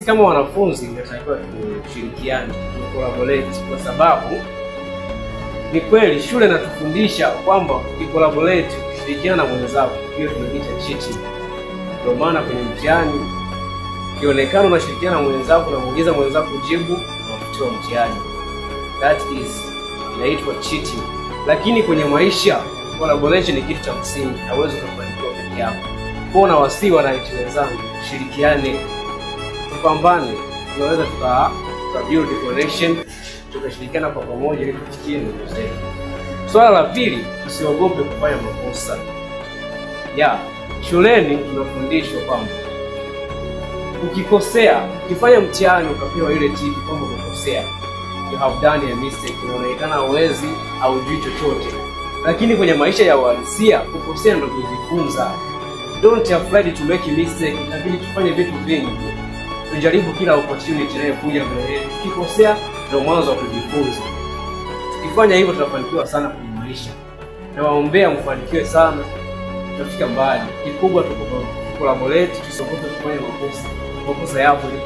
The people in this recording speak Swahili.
kama wanafunzi inatakiwa tushirikiane, collaborate, kwa sababu ni kweli shule inatufundisha kwamba collaborate, kushirikiana na mwenzako, hiyo tunaita cheating. Ndio maana kwenye mtihani ukionekana unashirikiana na mwenzako na muongeza mwenzako kujibu unafutiwa mtihani. That is inaitwa cheating. Lakini kwenye maisha collaboration ni kitu cha msingi, hauwezi kufanikiwa peke yako. Kwa na wasii wananchi wenzangu, tushirikiane, tupambane, tunaweza tuka build connection, tukashirikiana kwa pamoja ili tufikie ndoto zetu. Swala la pili, usiogope kufanya makosa. Shuleni tunafundishwa kwamba ukikosea, ukifanya mtihani ukapewa ile tiki kwamba umekosea, you have done a mistake, inaonekana uwezi au hujui chochote. Lakini kwenye maisha ya uhalisia kukosea ndio kujifunza. Don't afraid to make a mistake. Inabidi tufanye vitu vingi, tujaribu kila opportunity inayokuja mbele yetu. Tukikosea ndio mwanzo wa kujifunza. Tukifanya hivyo tutafanikiwa sana kwenye maisha. Nawaombea mfanikiwe sana, tutafika mbali. Kikubwa collaborate, tusiogope kufanya makosa. Makosa yapo ili